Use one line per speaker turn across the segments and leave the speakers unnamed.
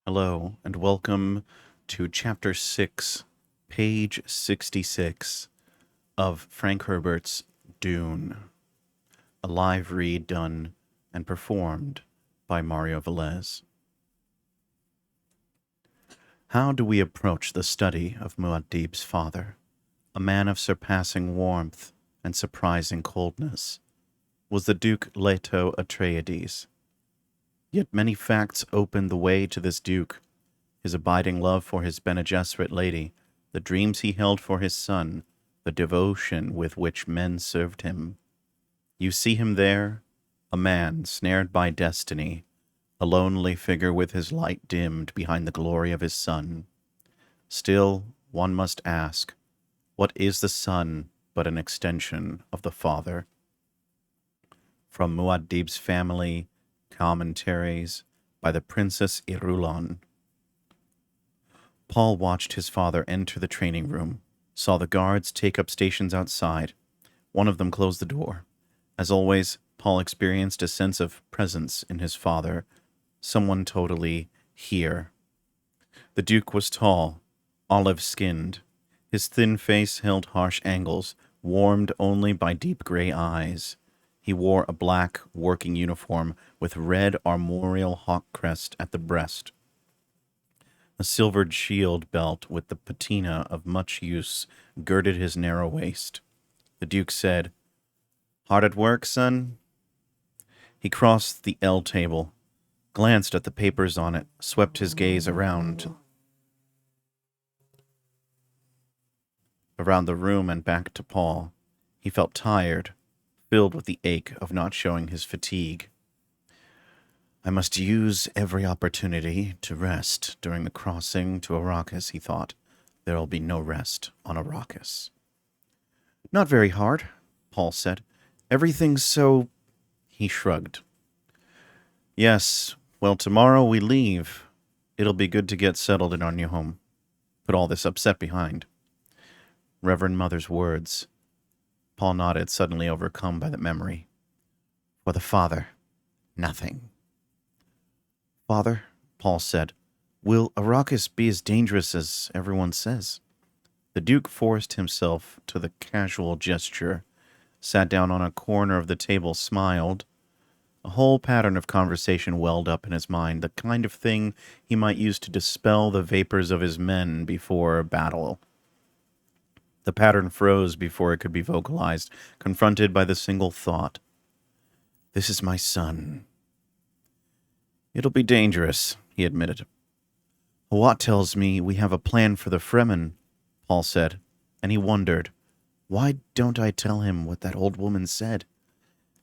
Hello, and welcome to Chapter 6, page 66 of Frank Herbert's Dune, a live read done and performed by Mario Velez. How do we approach the study of Muad'Dib's father, a man of surpassing warmth and surprising coldness? Was the Duke Leto Atreides? Yet many facts opened the way to this duke: his abiding love for his Bene Gesserit lady, the dreams he held for his son, the devotion with which men served him. You see him there, a man snared by destiny, a lonely figure with his light dimmed behind the glory of his son. Still, one must ask, what is the son but an extension of the father? From Muad'Dib's family, Commentaries by the Princess Irulan. Paul watched his father enter the training room, saw the guards take up stations outside. One of them closed the door. As always, Paul experienced a sense of presence in his father, someone totally here. The Duke was tall, olive-skinned. His thin face held harsh angles, warmed only by deep gray eyes. He wore a black working uniform with red armorial hawk crest at the breast. A silvered shield belt with the patina of much use girded his narrow waist. The Duke said, "Hard at work, son?" He crossed the L table, glanced at the papers on it, swept his gaze around the room and back to Paul. He felt tired, filled with the ache of not showing his fatigue. I must use every opportunity to rest during the crossing to Arrakis, he thought. There'll be no rest on Arrakis. Not very hard, Paul said. Everything's so... He shrugged. Yes, well, tomorrow we leave. It'll be good to get settled in our new home. Put all this upset behind. Reverend Mother's words. Paul nodded, suddenly overcome by the memory. For the father, nothing. Father, Paul said, will Arrakis be as dangerous as everyone says? The Duke forced himself to the casual gesture, sat down on a corner of the table, smiled. A whole pattern of conversation welled up in his mind, the kind of thing he might use to dispel the vapors of his men before battle. The pattern froze before it could be vocalized, confronted by the single thought. This is my son. It'll be dangerous, he admitted. Hawat tells me we have a plan for the Fremen, Paul said, and he wondered, why don't I tell him what that old woman said?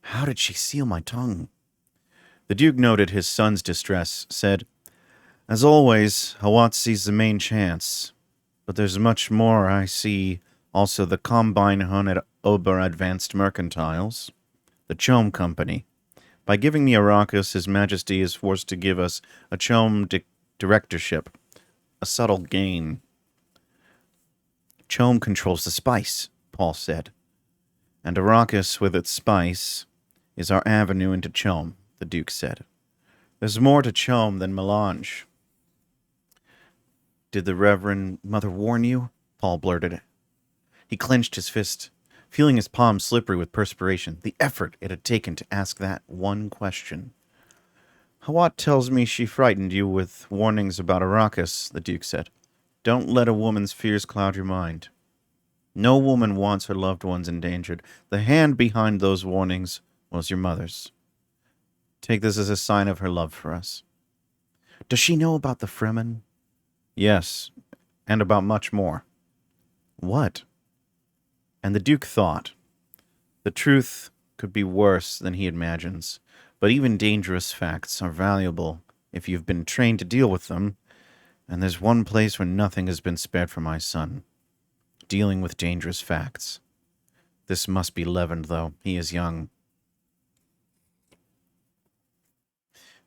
How did she seal my tongue? The Duke noted his son's distress, said, As always, Hawat sees the main chance, but there's much more I see. Also, the Combine Hun at Ober Advanced Mercantiles, the Chom Company. By giving me Arrakis, His Majesty is forced to give us a Chom directorship, a subtle gain. Chom controls the spice, Paul said, and Arrakis with its spice is our avenue into Chom, the Duke said. There's more to Chom than melange. Did the Reverend Mother warn you? Paul blurted. He clenched his fist, feeling his palm slippery with perspiration, the effort it had taken to ask that one question. Hawat tells me she frightened you with warnings about Arrakis, the Duke said. Don't let a woman's fears cloud your mind. No woman wants her loved ones endangered. The hand behind those warnings was your mother's. Take this as a sign of her love for us. Does she know about the Fremen? Yes, and about much more. What? And the Duke thought, the truth could be worse than he imagines, but even dangerous facts are valuable if you've been trained to deal with them, and there's one place where nothing has been spared for my son. Dealing with dangerous facts. This must be leavened, though. He is young.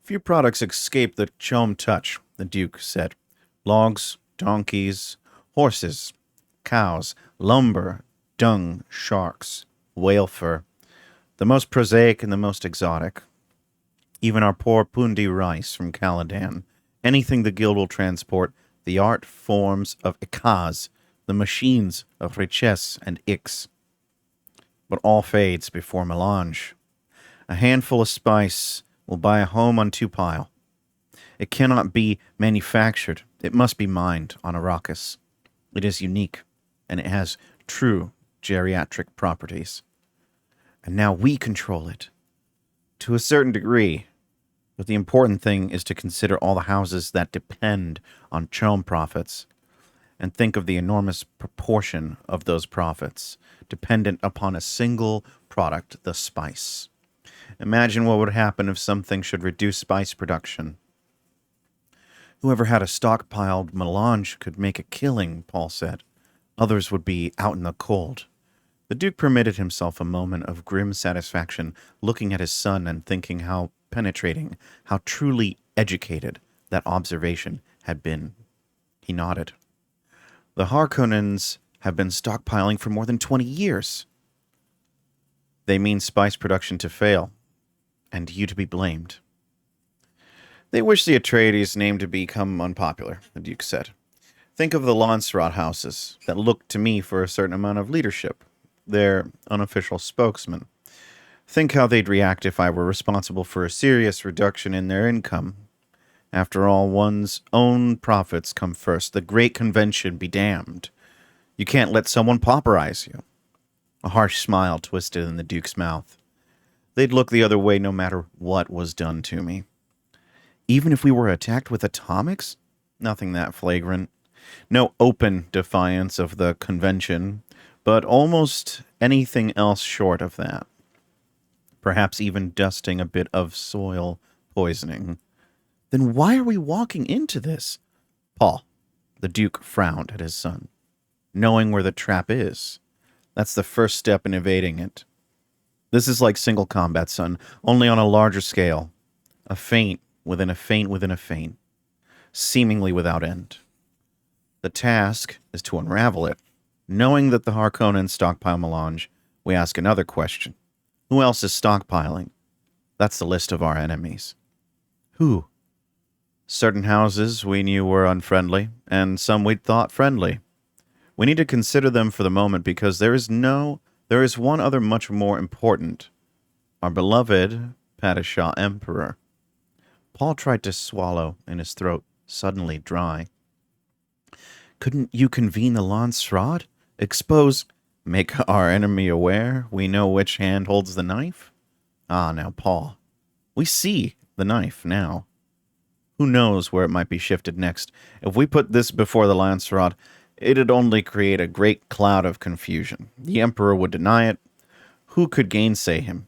Few products escape the Chom touch, the Duke said. Logs, donkeys, horses, cows, lumber, dung, sharks, whale fur, the most prosaic and the most exotic. Even our poor Pundi rice from Caladan. anything the guild will transport, the art forms of Ikaz, the machines of Riches and Ix. But all fades before melange. A handful of spice will buy a home on Tupile. It cannot be manufactured. It must be mined on Arrakis. It is unique, and it has true geriatric properties. And now we control it. To a certain degree. But the important thing is to consider all the houses that depend on churn profits, and think of the enormous proportion of those profits dependent upon a single product, the spice. Imagine what would happen if something should reduce spice production. Whoever had a stockpiled melange could make a killing, Paul said. Others would be out in the cold. The Duke permitted himself a moment of grim satisfaction, looking at his son and thinking how penetrating, how truly educated that observation had been. He nodded. The Harkonens have been stockpiling for more than 20 years. They mean spice production to fail, and you to be blamed. They wish the Atreides name to become unpopular, the Duke said. Think of the Lancelot houses that look to me for a certain amount of leadership. Their unofficial spokesman. Think how they'd react if I were responsible for a serious reduction in their income. After all, one's own profits come first. The great convention be damned. You can't let someone pauperize you. A harsh smile twisted in the Duke's mouth. They'd look the other way no matter what was done to me. Even if we were attacked with atomics? Nothing that flagrant. No open defiance of the convention, but almost anything else short of that. Perhaps even dusting a bit of soil poisoning. Then why are we walking into this? Paul, the Duke frowned at his son. Knowing where the trap is. That's the first step in evading it. This is like single combat, son, only on a larger scale. A feint within a feint within a feint. Seemingly without end. The task is to unravel it. Knowing that the Harkonnen stockpile melange, we ask another question. Who else is stockpiling? That's the list of our enemies. Who? Certain houses we knew were unfriendly, and some we'd thought friendly. We need to consider them for the moment because there is one other much more important. Our beloved Padishah Emperor. Paul tried to swallow, and his throat suddenly dry. Couldn't you convene the Lancelot? Expose, make our enemy aware we know which hand holds the knife? Ah, now, Paul, we see the knife now. Who knows where it might be shifted next? If we put this before the Lancelot, it'd only create a great cloud of confusion. The Emperor would deny it. Who could gainsay him?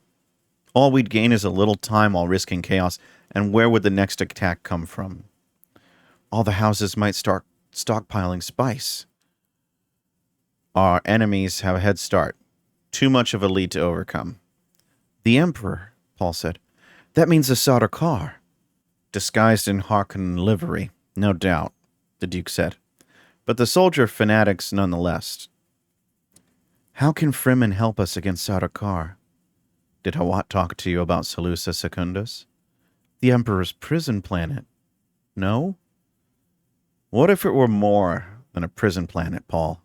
All we'd gain is a little time while risking chaos, and where would the next attack come from? All the houses might start stockpiling spice. Our enemies have a head start. Too much of a lead to overcome. The Emperor, Paul said. That means the Sardaukar. Disguised in Harkonnen livery, no doubt, the Duke said. But the soldier fanatics nonetheless. How can Fremen help us against Sardaukar? Did Hawat talk to you about Seleucia Secundus? The Emperor's prison planet. No? What if it were more than a prison planet, Paul?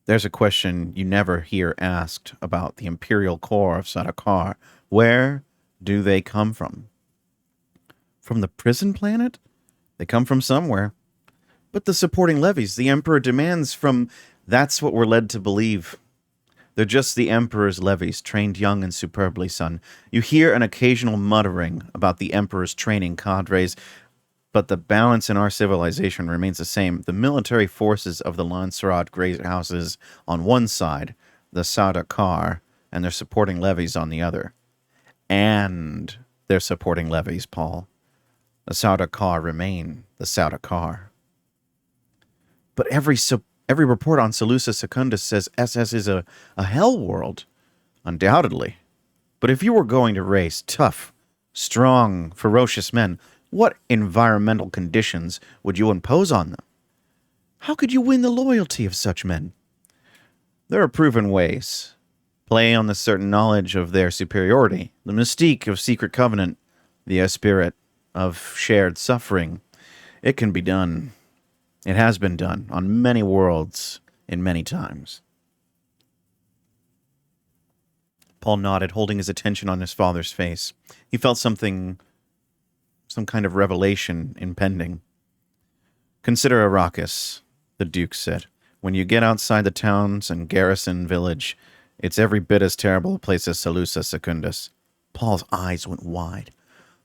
There's a question you never hear asked about the Imperial core of Sardaukar. Where do they come from? From the prison planet? They come from somewhere. But the supporting levies the Emperor demands from... That's what we're led to believe. They're just the Emperor's levies, trained young and superbly, son. You hear an occasional muttering about the Emperor's training cadres, but the balance in our civilization remains the same. The military forces of the Lancelot great houses on one side, the Sardaukar, and their supporting levies on the other. And their supporting levies, Paul. The Sardaukar remain the Sardaukar. But every report on Seleucia Secundus says SS is a hell world. Undoubtedly. But if you were going to raise tough, strong, ferocious men, what environmental conditions would you impose on them? How could you win the loyalty of such men? There are proven ways. Play on the certain knowledge of their superiority, the mystique of secret covenant, the spirit of shared suffering, It can be done. It has been done on many worlds in many times. Paul nodded, holding his attention on his father's face. He felt something, some kind of revelation impending. Consider Arrakis, the Duke said. When you get outside the towns and garrison village, it's every bit as terrible a place as Salusa Secundus. Paul's eyes went wide.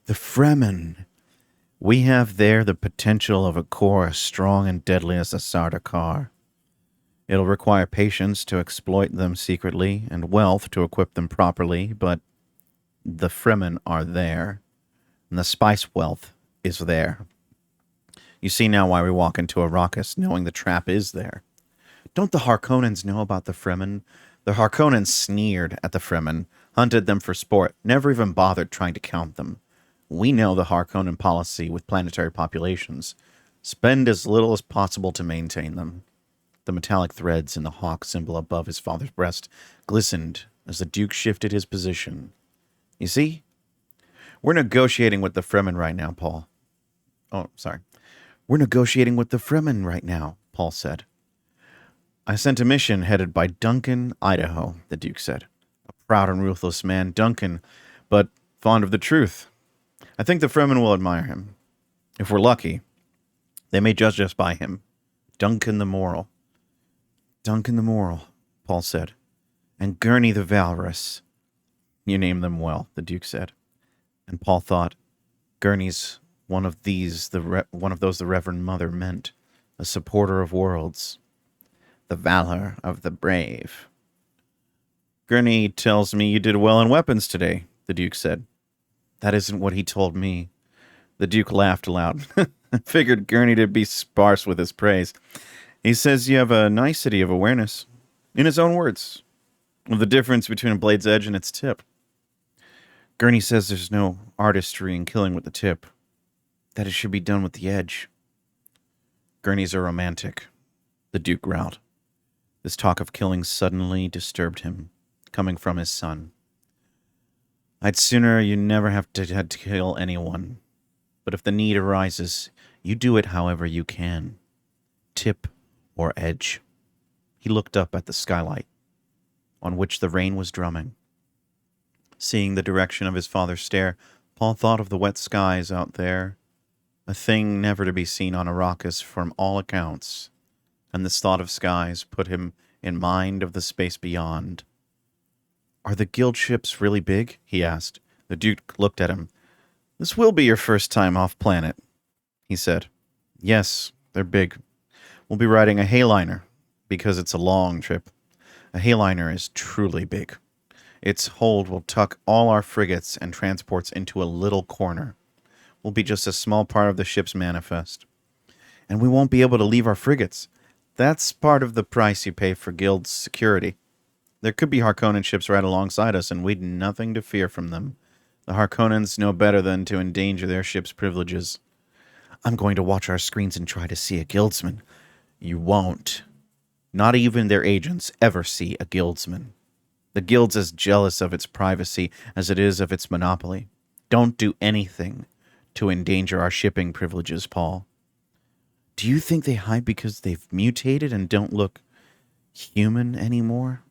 The Fremen! We have there the potential of a core as strong and deadly as the Sardaukar. It'll require patience to exploit them secretly and wealth to equip them properly, but the Fremen are there, and the spice wealth is there. You see now why we walk into Arrakis, knowing the trap is there. Don't the Harkonens know about the Fremen? The Harkonens sneered at the Fremen, hunted them for sport, never even bothered trying to count them. We know the Harkonnen policy with planetary populations. Spend as little as possible to maintain them. The metallic threads in the hawk symbol above his father's breast glistened as the Duke shifted his position. You see? We're negotiating with the Fremen right now, Paul. Oh, sorry. We're negotiating with the Fremen right now, Paul said. I sent a mission headed by Duncan, Idaho, the Duke said. A proud and ruthless man, Duncan, but fond of the truth. I think the Fremen will admire him. If we're lucky, they may judge us by him. Duncan the Moral. Duncan the Moral, Paul said. And Gurney the Valorous. You name them well, the Duke said. And Paul thought, Gurney's one of those the Reverend Mother meant, a supporter of worlds. The valor of the brave. Gurney tells me you did well in weapons today, the Duke said. That isn't what he told me. The Duke laughed aloud. I figured Gurney to be sparse with his praise. He says you have a nicety of awareness, in his own words, of the difference between a blade's edge and its tip. Gurney says there's no artistry in killing with the tip, that it should be done with the edge. Gurney's a romantic, the Duke growled. This talk of killing suddenly disturbed him, coming from his son. I'd sooner you never have to kill anyone, but if the need arises, you do it however you can. Tip or edge. He looked up at the skylight, on which the rain was drumming. Seeing the direction of his father's stare, Paul thought of the wet skies out there, a thing never to be seen on Arrakis from all accounts, and this thought of skies put him in mind of the space beyond. Are the guild ships really big? He asked. The Duke looked at him. This will be your first time off planet, he said. Yes, they're big. We'll be riding a Hayliner, because it's a long trip. A Hayliner is truly big. Its hold will tuck all our frigates and transports into a little corner. We'll be just a small part of the ship's manifest. And we won't be able to leave our frigates. That's part of the price you pay for guild's security. There could be Harkonnen ships right alongside us, and we'd nothing to fear from them. The Harkonnens know better than to endanger their ship's privileges. I'm going to watch our screens and try to see a guildsman. You won't. Not even their agents ever see a guildsman. The guild's as jealous of its privacy as it is of its monopoly. Don't do anything to endanger our shipping privileges, Paul. Do you think they hide because they've mutated and don't look human anymore?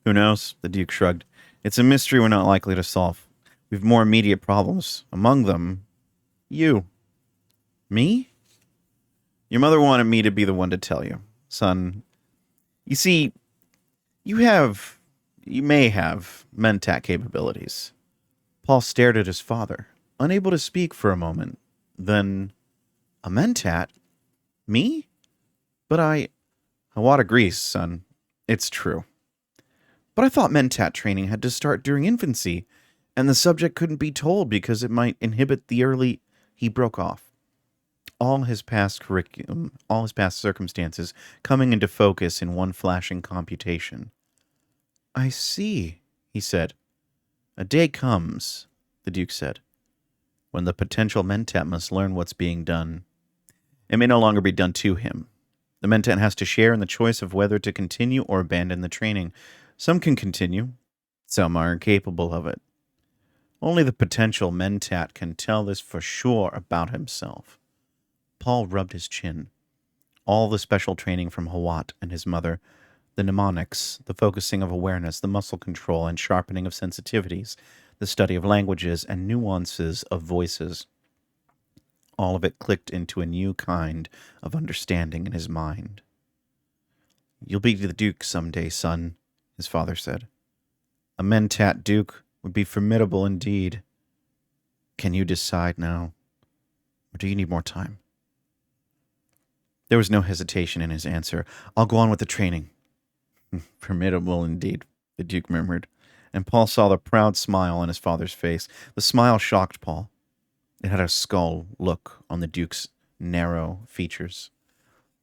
Who knows? The Duke shrugged. It's a mystery we're not likely to solve. We've more immediate problems. Among them, you. Me? Your mother wanted me to be the one to tell you. Son, you see, you may have mentat capabilities. Paul stared at his father, unable to speak for a moment. Then, a mentat? Me? But I want to grease, son. It's true. But I thought mentat training had to start during infancy, and the subject couldn't be told because it might inhibit the early... He broke off. All his past curriculum, all his past circumstances coming into focus in one flashing computation. I see, he said. A day comes, the Duke said, when the potential mentat must learn what's being done. It may no longer be done to him. The mentat has to share in the choice of whether to continue or abandon the training. Some can continue. Some are incapable of it. Only the potential mentat can tell this for sure about himself. Paul rubbed his chin. All the special training from Hawat and his mother, the mnemonics, the focusing of awareness, the muscle control and sharpening of sensitivities, the study of languages and nuances of voices, all of it clicked into a new kind of understanding in his mind. "You'll be the Duke someday, son," his father said. "A Mentat Duke would be formidable indeed. Can you decide now, or do you need more time?" There was no hesitation in his answer. "I'll go on with the training." "Formidable indeed," the Duke murmured, and Paul saw the proud smile on his father's face. The smile shocked Paul. It had a skull look on the Duke's narrow features.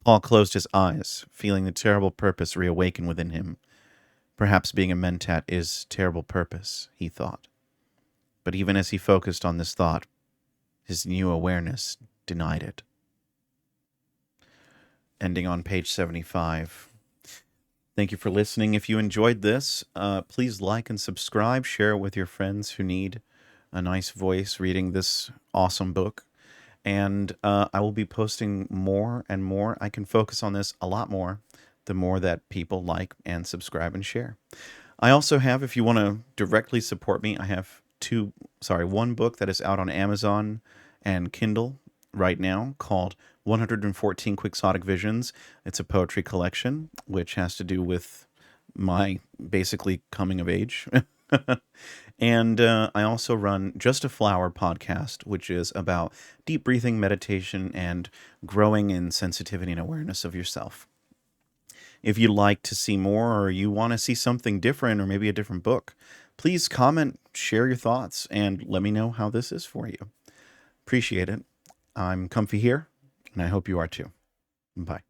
Paul closed his eyes, feeling the terrible purpose reawaken within him. Perhaps being a Mentat is terrible purpose, he thought. But even as he focused on this thought, his new awareness denied it. Ending on page 75. Thank you for listening. If you enjoyed this, please like and subscribe. Share it with your friends who need a nice voice reading this awesome book. And I will be posting more and more. I can focus on this a lot more the more that people like and subscribe and share. I also have, if you want to directly support me, I have one book that is out on Amazon and Kindle right now called 114 Quixotic Visions. It's a poetry collection, which has to do with my basically coming of age. And I also run Just a Flower podcast, which is about deep breathing, meditation, and growing in sensitivity and awareness of yourself. If you'd like to see more, or you want to see something different, or maybe a different book, please comment, share your thoughts, and let me know how this is for you. Appreciate it. I'm comfy here, and I hope you are too. Bye.